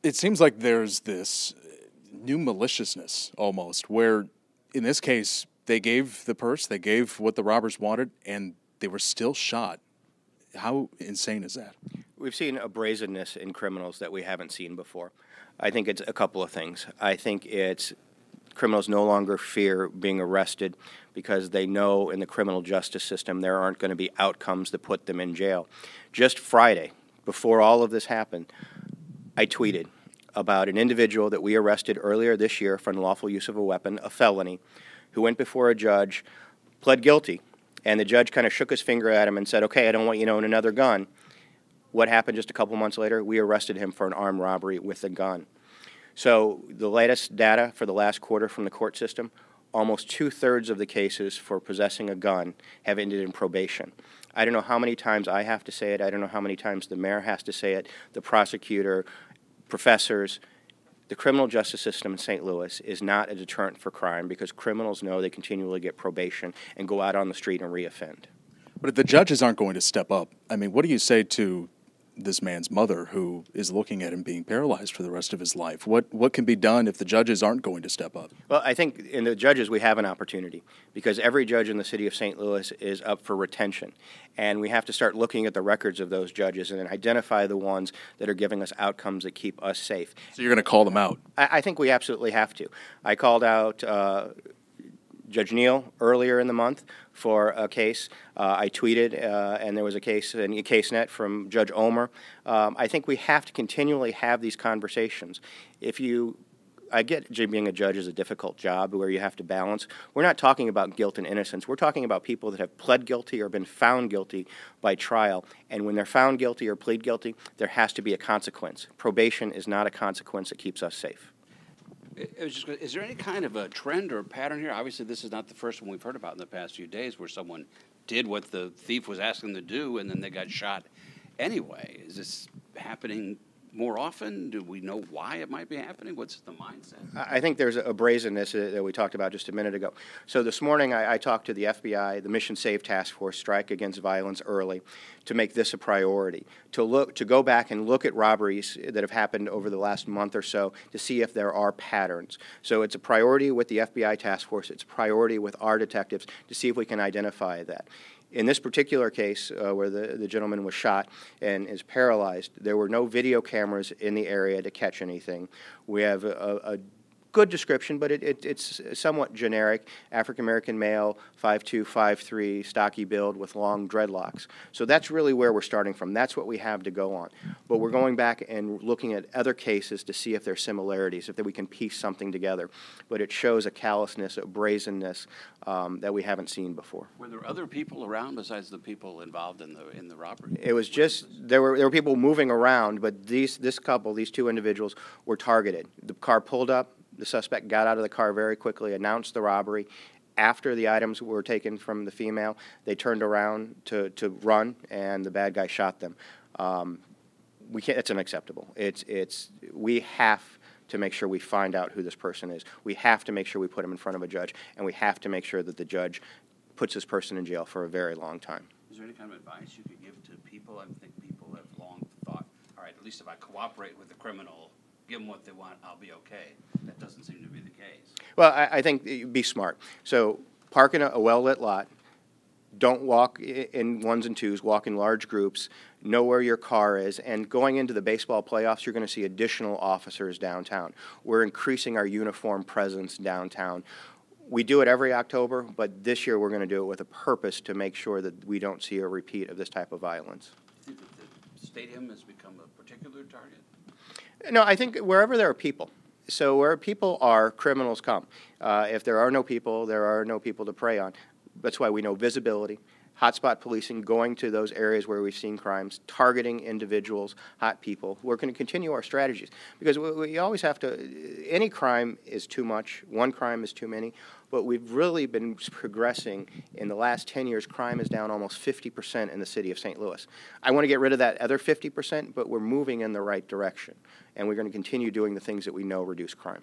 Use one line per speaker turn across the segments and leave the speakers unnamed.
It seems like there's this new maliciousness almost, where in this case they gave the purse, they gave what the robbers wanted, and they were still shot. How insane is that?
We've seen a brazenness in criminals that we haven't seen before. I think it's a couple of things. I think it's criminals no longer fear being arrested because they know in the criminal justice system there aren't going to be outcomes that put them in jail. Just Friday, before all of this happened, I tweeted about an individual that we arrested earlier this year for unlawful use of a weapon, a felony, who went before a judge, pled guilty, and the judge kind of shook his finger at him and said, okay, I don't want you to own another gun. What happened just a couple months later? We arrested him for an armed robbery with a gun. So the latest data for the last quarter from the court system, almost 2/3 of the cases for possessing a gun have ended in probation. I don't know how many times I have to say it. I don't know how many times the mayor has to say it, the prosecutor, professors. The criminal justice system in St. Louis is not a deterrent for crime because criminals know they continually get probation and go out on the street and reoffend.
But if the judges aren't going to step up, I mean, what do you say to this man's mother who is looking at him being paralyzed for the rest of his life? What can be done if the judges aren't going to step up?
Well, I think in the judges we have an opportunity because every judge in the city of St. Louis is up for retention. And we have to start looking at the records of those judges and then identify the ones that are giving us outcomes that keep us safe.
So you're going to call them out?
I think we absolutely have to. I called out Judge Neal earlier in the month for a case. I tweeted, and there was a case in CaseNet from Judge Omer. I think we have to continually have these conversations. I get being a judge is a difficult job where you have to balance. We're not talking about guilt and innocence. We're talking about people that have pled guilty or been found guilty by trial. And when they're found guilty or plead guilty, there has to be a consequence. Probation is not a consequence that keeps us safe.
Is there any kind of a trend or a pattern here? Obviously, this is not the first one we've heard about in the past few days where someone did what the thief was asking them to do and then they got shot anyway. Is this happening more often? Do we know why it might be happening? What's the mindset?
I think there's a brazenness that we talked about just a minute ago. So this morning I talked to the FBI, the Mission Save Task Force, Strike Against Violence Early, to make this a priority, to go back and look at robberies that have happened over the last month or so to see if there are patterns. So it's a priority with the FBI task force. It's a priority with our detectives to see if we can identify that. In this particular case, where the gentleman was shot and is paralyzed, there were no video cameras in the area to catch anything. We have a good description, but it's somewhat generic. African-American male, 5'2", 5'3", stocky build with long dreadlocks. So that's really where we're starting from. That's what we have to go on. But we're going back and looking at other cases to see if there are similarities, if we can piece something together. But it shows a callousness, a brazenness that we haven't seen before.
Were there other people around besides the people involved in the robbery?
It was just there were people moving around, but these two individuals were targeted. The car pulled up. The suspect got out of the car very quickly, announced the robbery. After the items were taken from the female, they turned around to run, and the bad guy shot them. We can't. It's unacceptable. We have to make sure we find out who this person is. We have to make sure we put him in front of a judge, and we have to make sure that the judge puts this person in jail for a very long time.
Is there any kind of advice you could give to people? I think people have long thought, all right, at least if I cooperate with the criminal, give them what they want, I'll be okay. That doesn't seem to be the case.
Well, I think be smart. So park in a well-lit lot. Don't walk in ones and twos. Walk in large groups. Know where your car is. And going into the baseball playoffs, you're going to see additional officers downtown. We're increasing our uniform presence downtown. We do it every October, but this year we're going to do it with a purpose to make sure that we don't see a repeat of this type of violence.
Do you think that the stadium has become a particular target?
No, I think wherever there are people. So where people are, criminals come. If there are no people, there are no people to prey on. That's why we know visibility, hotspot policing, going to those areas where we've seen crimes, targeting individuals, hot people. We're going to continue our strategies because we always have to, any crime is too much, one crime is too many, but we've really been progressing. In the last 10 years, crime is down almost 50% in the city of St. Louis. I want to get rid of that other 50%, but we're moving in the right direction, and we're going to continue doing the things that we know reduce crime.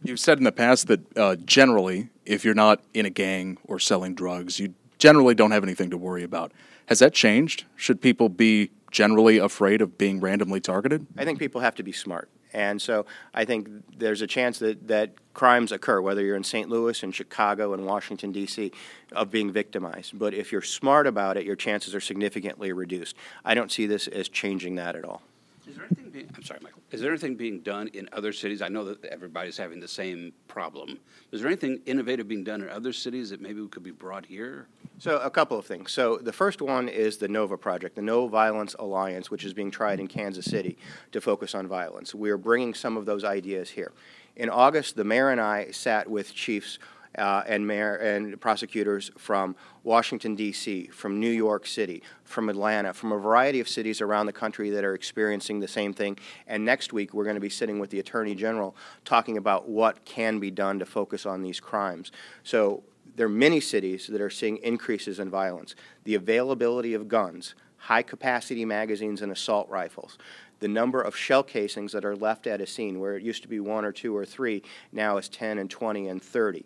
You've said in the past that generally, if you're not in a gang or selling drugs, you generally don't have anything to worry about. Has that changed? Should people be generally afraid of being randomly targeted?
I think people have to be smart. And so I think there's a chance that crimes occur, whether you're in St. Louis, in Chicago, in Washington, D.C., of being victimized. But if you're smart about it, your chances are significantly reduced. I don't see this as changing that at all.
Is there anything being, I'm sorry, Michael. Is there anything being done in other cities? I know that everybody's having the same problem. Is there anything innovative being done in other cities that maybe could be brought here?
So a couple of things. So the first one is the NOVA project, the No Violence Alliance, which is being tried in Kansas City to focus on violence. We are bringing some of those ideas here. In August, the mayor and I sat with chiefs and prosecutors from Washington, D.C., from New York City, from Atlanta, from a variety of cities around the country that are experiencing the same thing. And next week, we're going to be sitting with the Attorney General talking about what can be done to focus on these crimes. So there are many cities that are seeing increases in violence. The availability of guns, high-capacity magazines and assault rifles, the number of shell casings that are left at a scene, where it used to be 1 or 2 or 3, now is 10 and 20 and 30.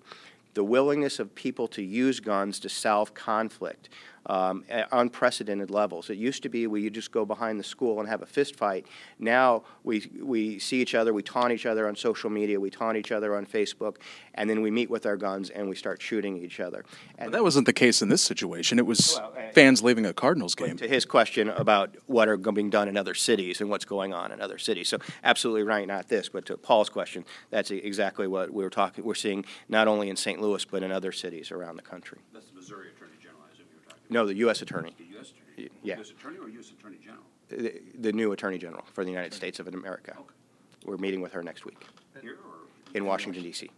The willingness of people to use guns to solve conflict at unprecedented levels. It used to be you just go behind the school and have a fist fight. Now we see each other, we taunt each other on social media, we taunt each other on Facebook, and then we meet with our guns and we start shooting each other. And
that wasn't the case in this situation. It was fans leaving a Cardinals game.
To his question about what are being done in other cities and what's going on in other cities. So absolutely right, not this, but to Paul's question, that's exactly what we're seeing not only in St. Louis but in other cities around the country.
That's the Missouri Attorney General, I assume you were talking about.
No, the U.S. Attorney.
The U.S. Attorney?
Yeah.
U.S. Attorney or U.S. Attorney General?
The new Attorney General for the United States of America.
Okay.
We're meeting with her next week
Here or?
in Washington, D.C.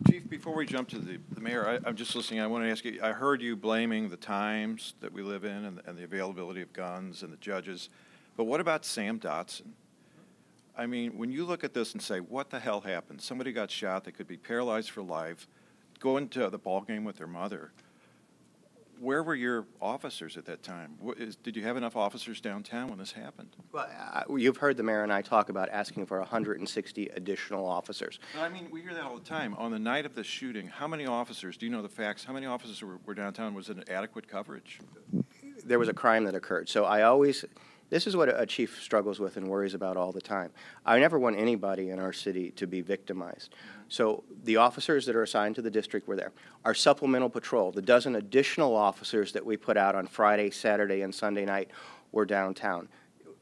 Chief, before we jump to the mayor, I'm just listening. I want to ask you, I heard you blaming the times that we live in and the availability of guns and the judges, but what about Sam Dotson? I mean, when you look at this and say, what the hell happened? Somebody got shot, they could be paralyzed for life, going to the ball game with their mother. Where were your officers at that time? Did you have enough officers downtown when this happened?
Well, you've heard the mayor and I talk about asking for 160 additional officers.
I mean, we hear that all the time. On the night of the shooting, how many officers, do you know the facts, how many officers were downtown? Was it adequate coverage?
There was a crime that occurred. So this is what a chief struggles with and worries about all the time. I never want anybody in our city to be victimized. So the officers that are assigned to the district were there. Our supplemental patrol, the dozen additional officers that we put out on Friday, Saturday, and Sunday night were downtown.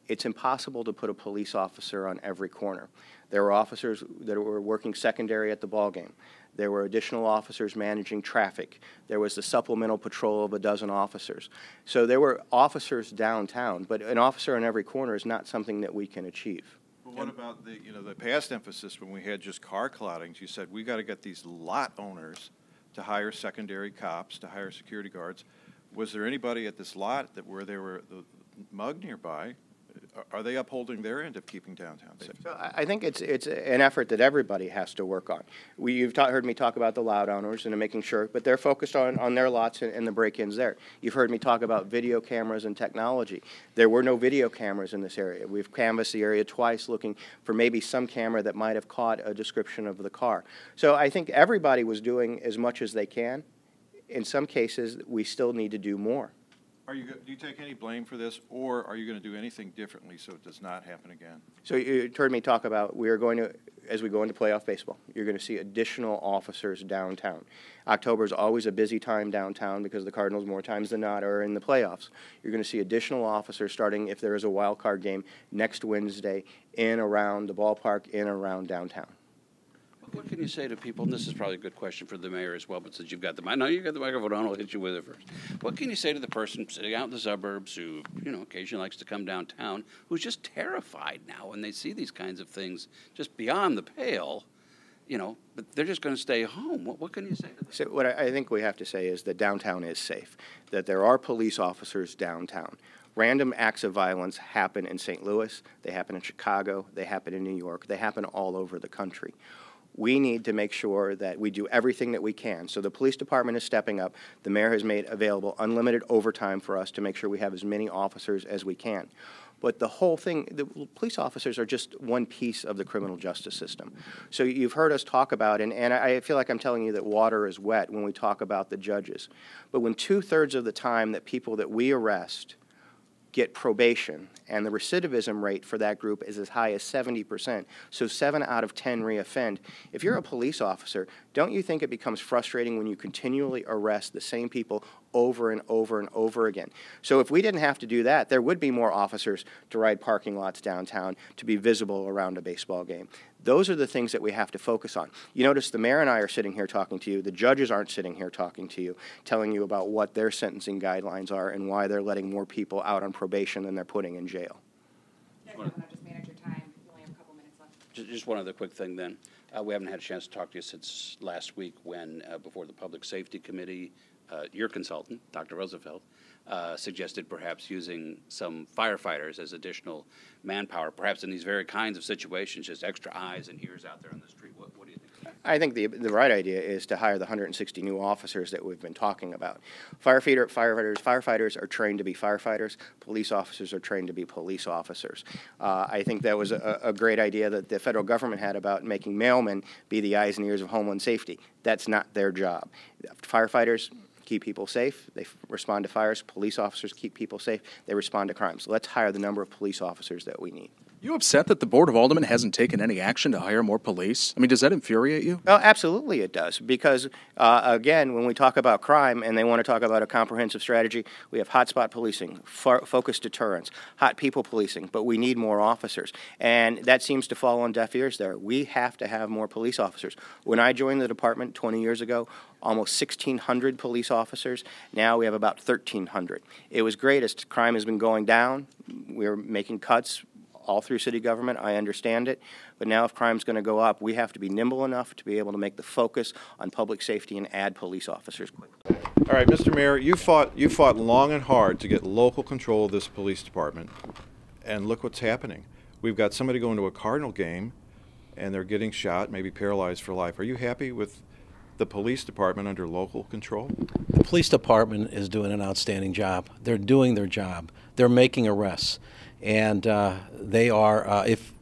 It's impossible to put a police officer on every corner. There were officers that were working secondary at the ball game. There were additional officers managing traffic. There was the supplemental patrol of a dozen officers. So there were officers downtown, but an officer on every corner is not something that we can achieve.
Well, what about the past emphasis when we had just car cloudings? You said we got to get these lot owners to hire secondary cops, to hire security guards. Was there anybody at this lot where there were the mug nearby? Are they upholding their end of keeping downtown safe?
So I think it's an effort that everybody has to work on. You've heard me talk about the lot owners and making sure, but they're focused on their lots and the break-ins there. You've heard me talk about video cameras and technology. There were no video cameras in this area. We've canvassed the area twice looking for maybe some camera that might have caught a description of the car. So I think everybody was doing as much as they can. In some cases, we still need to do more.
Do you take any blame for this, or are you going to do anything differently so it does not happen again?
So you heard me talk about we are going to, as we go into playoff baseball, you're going to see additional officers downtown. October is always a busy time downtown because the Cardinals, more times than not, are in the playoffs. You're going to see additional officers starting, if there is a wild card game, next Wednesday in around the ballpark, in around downtown.
What can you say to people, and this is probably a good question for the mayor as well, but since you've got the microphone on, I'll hit you with it first. What can you say to the person sitting out in the suburbs who, occasionally likes to come downtown, who's just terrified now when they see these kinds of things just beyond the pale, but they're just going to stay home? What can you say to them?
So what I think we have to say is that downtown is safe, that there are police officers downtown. Random acts of violence happen in St. Louis, they happen in Chicago, they happen in New York, they happen all over the country. We need to make sure that we do everything that we can. So the police department is stepping up. The mayor has made available unlimited overtime for us to make sure we have as many officers as we can. But the whole thing, the police officers are just one piece of the criminal justice system. So you've heard us talk about, and I feel like I'm telling you that water is wet when we talk about the judges. But when 2/3 of the time that people that we arrest get probation, and the recidivism rate for that group is as high as 70%. So 7 out of 10 reoffend. If you're a police officer, don't you think it becomes frustrating when you continually arrest the same people over and over and over again? So if we didn't have to do that, there would be more officers to ride parking lots downtown, to be visible around a baseball game. Those are the things that we have to focus on. You notice the mayor and I are sitting here talking to you. The judges aren't sitting here talking to you, telling you about what their sentencing guidelines are and why they're letting more people out on probation than they're putting in jail.
Just manage your time. You only have a couple minutes left.
Just one other quick thing then. We haven't had a chance to talk to you since last week when, before the Public Safety Committee, your consultant, Dr. Roosevelt, suggested perhaps using some firefighters as additional manpower, perhaps in these very kinds of situations, just extra eyes and ears out there on the street. What do you think of that?
I think the right idea is to hire the 160 new officers that we've been talking about. Firefighters are trained to be firefighters. Police officers are trained to be police officers. I think that was a great idea that the federal government had about making mailmen be the eyes and ears of Homeland Safety. That's not their job. Firefighters keep people safe. They respond to fires. Police officers keep people safe. They respond to crimes. Let's hire the number of police officers that we need.
You upset that the Board of Aldermen hasn't taken any action to hire more police? I mean, does that infuriate you?
Oh, absolutely it does. Because, again, when we talk about crime and they want to talk about a comprehensive strategy, we have hotspot policing, focused deterrence, hot people policing, but we need more officers. And that seems to fall on deaf ears there. We have to have more police officers. When I joined the department 20 years ago, almost 1,600 police officers. Now we have about 1,300. It was great as crime has been going down. We're making cuts all through city government. I understand it. But now if crime's going to go up, we have to be nimble enough to be able to make the focus on public safety and add police officers quickly.
All right, Mr. Mayor, you fought long and hard to get local control of this police department. And look what's happening. We've got somebody going to a Cardinal game, and they're getting shot, maybe paralyzed for life. Are you happy with the police department under local control?
The police department is doing an outstanding job. They're doing their job. They're making arrests. And they are, if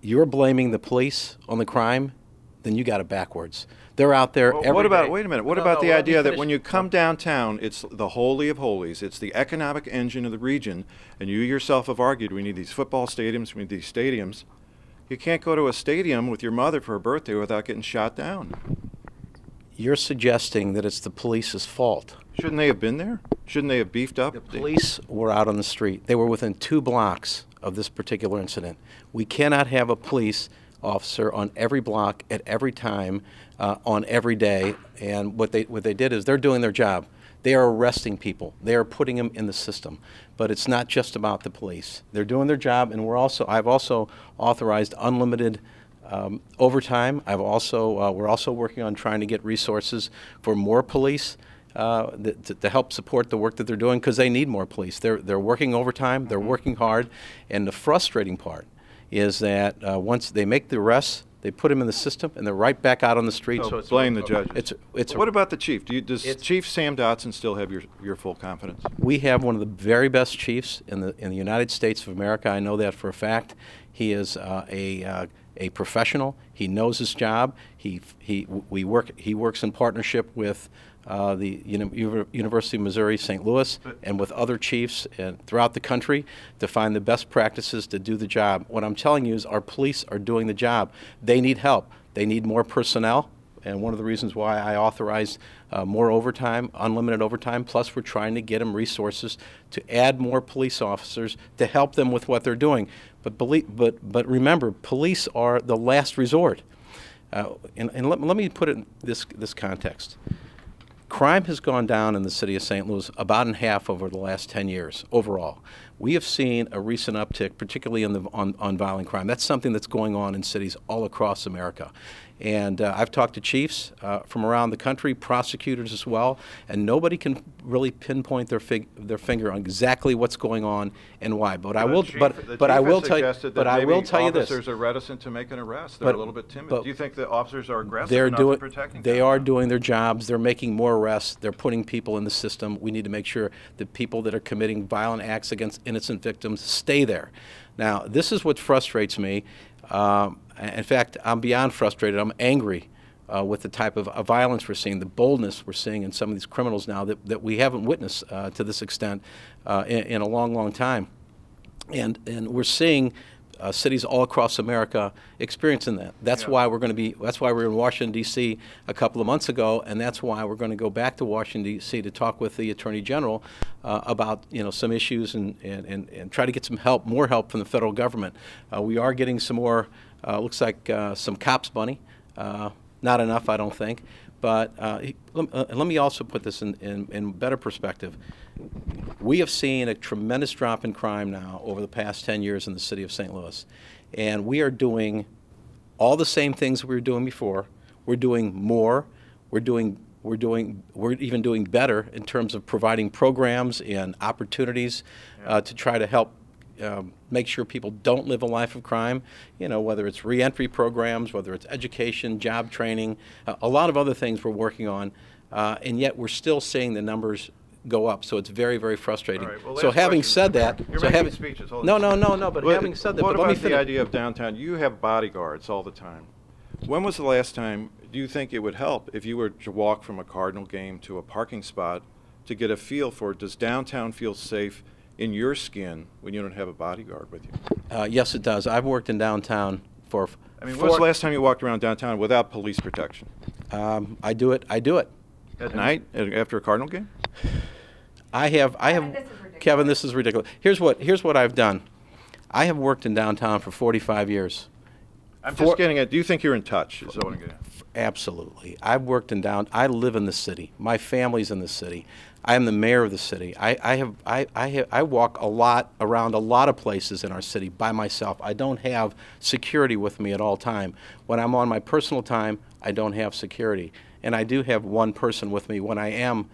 you're blaming the police on the crime, then you got it backwards. They're out there every day.
Wait a minute, what about the idea that when you come downtown, it's the holy of holies, it's the economic engine of the region, and you yourself have argued we need these football stadiums, we need these stadiums. You can't go to a stadium with your mother for her birthday without getting shot down.
You're suggesting that it's the police's fault.
Shouldn't they have been there? Shouldn't they have beefed up?
The police were out on the street. They were within 2 blocks of this particular incident. We cannot have a police officer on every block at every time on every day. And what they did is they're doing their job. They are arresting people. They are putting them in the system. But it's not just about the police. They're doing their job, and I've also authorized unlimited overtime. We're also working on trying to get resources for more police to help support the work that they're doing, because they need more police. They're working overtime. They're working hard, and the frustrating part is that once they make the arrests, they put them in the system, and they're right back out on the street.
So blame the judges. What about the chief? Does Chief Sam Dotson still have your full confidence?
We have one of the very best chiefs in the United States of America. I know that for a fact. He is a professional. He knows his job. He works in partnership with the University of Missouri St. Louis and with other chiefs throughout the country to find the best practices to do the job. What I'm telling you is our police are doing the job. They need help. They need more personnel. And one of the reasons why I authorized more overtime, unlimited overtime, plus we're trying to get them resources to add more police officers to help them with what they're doing. But remember, police are the last resort. And let me put it in this context. Crime has gone down in the city of St. Louis about in half over the last 10 years overall. We have seen a recent uptick, particularly on violent crime. That's something that's going on in cities all across America. And I've talked to chiefs from around the country, prosecutors as well, and nobody can really pinpoint their finger on exactly what's going on and why. But I will tell you this.
Officers are reticent to make an arrest. They're a little bit timid. Do you think the officers are aggressive enough in protecting
They are doing their jobs. They're making more arrests. They're putting people in the system. We need to make sure that people that are committing violent acts against innocent victims stay there. Now, this is what frustrates me. In fact, I'm beyond frustrated. I'm angry with the type of violence we're seeing, the boldness we're seeing in some of these criminals now that we haven't witnessed to this extent in a long, long time. And we're seeing cities all across America experiencing that. That's why we're going to be. That's why we were in Washington D.C. a couple of months ago, and that's why we're going to go back to Washington D.C. to talk with the Attorney General about some issues and try to get some help, more help from the federal government. We are getting some more. Looks like some cops money. Not enough, I don't think. But let me also put this in better perspective. We have seen a tremendous drop in crime now over the past 10 years in the city of St. Louis. And we are doing all the same things we were doing before. We're doing more. We're even doing better in terms of providing programs and opportunities to try to help make sure people don't live a life of crime, whether it's reentry programs, whether it's education, job training, a lot of other things we're working on, and yet we're still seeing the numbers go up. So it's very, very frustrating.
Right, well,
so having
question.
said that,
You're making speeches. Hold
no,
on.
but having said that,
what
but let me
about the
finish.
idea of downtown? You have bodyguards all the time. When was the last time, do you think it would help if you were to walk from a Cardinal game to a parking spot to get a feel for, does downtown feel safe in your skin when you don't have a bodyguard with you?
Yes, it does. I've worked in downtown for.
I mean, when was the last time you walked around downtown without police protection?
I do it.
At night, after a Cardinal game?
I have.
This is ridiculous.
Kevin, this is ridiculous. Here's what I've done. I have worked in downtown for 45 years.
I'm just getting at, do you think you're in touch? Is what I'm getting at.
Absolutely. I've worked in I live in the city. My family's in the city. I am the mayor of the city. I walk a lot around a lot of places in our city by myself. I don't have security with me at all time. When I'm on my personal time, I don't have security. And I do have one person with me when I am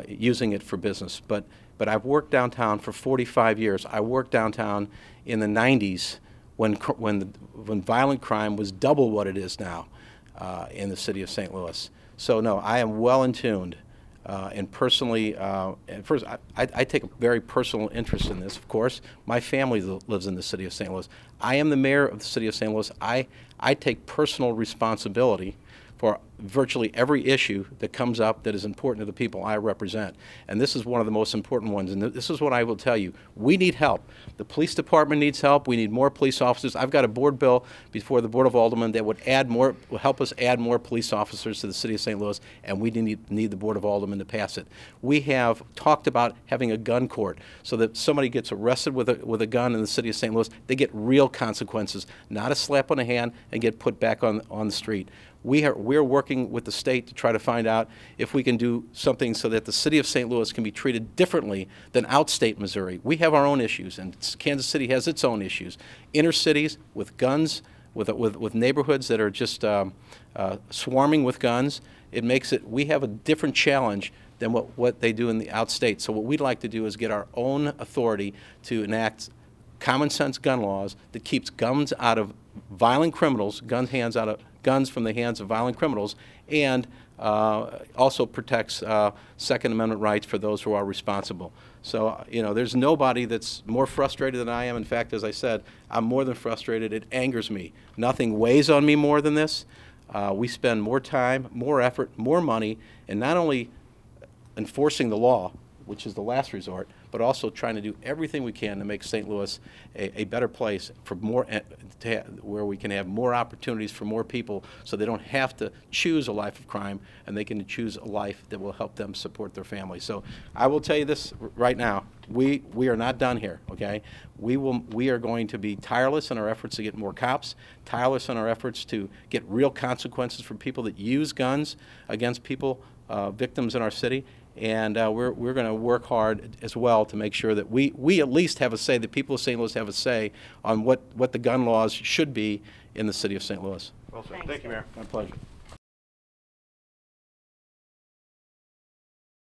using it for business. But I've worked downtown for 45 years. I worked downtown in the 90s when violent crime was double what it is now in the city of St. Louis. So no, I am well in tuned. And personally, first, I take a very personal interest in this, of course. My family lives in the city of St. Louis. I am the mayor of the city of St. Louis. I take personal responsibility for virtually every issue that comes up that is important to the people I represent. And this is one of the most important ones. And this is what I will tell you. We need help. The police department needs help. We need more police officers. I've got a board bill before the Board of Aldermen that would will help us add more police officers to the city of St. Louis, and we need the Board of Aldermen to pass it. We have talked about having a gun court so that somebody gets arrested with a gun in the city of St. Louis, they get real consequences, not a slap on the hand and get put back on the street. We're working with the state to try to find out if we can do something so that the city of St. Louis can be treated differently than outstate Missouri. We have our own issues, and Kansas City has its own issues. Inner cities with guns, with neighborhoods that are just swarming with guns, we have a different challenge than what they do in the outstate. So what we'd like to do is get our own authority to enact common sense gun laws that keeps guns out of violent criminals, guns from the hands of violent criminals, and also protects Second Amendment rights for those who are responsible. So, there's nobody that's more frustrated than I am. In fact, as I said, I'm more than frustrated. It angers me. Nothing weighs on me more than this. We spend more time, more effort, more money, and not only enforcing the law, which is the last resort, but also trying to do everything we can to make St. Louis a better place for where we can have more opportunities for more people so they don't have to choose a life of crime and they can choose a life that will help them support their family. So I will tell you this right now, we are not done here, okay? We are going to be tireless in our efforts to get more cops, tireless in our efforts to get real consequences for people that use guns against people, victims in our city. And we're going to work hard as well to make sure that we at least have a say, the people of St. Louis have a say on what the gun laws should be in the city of St. Louis.
Well said. Thank you, Mayor.
My pleasure.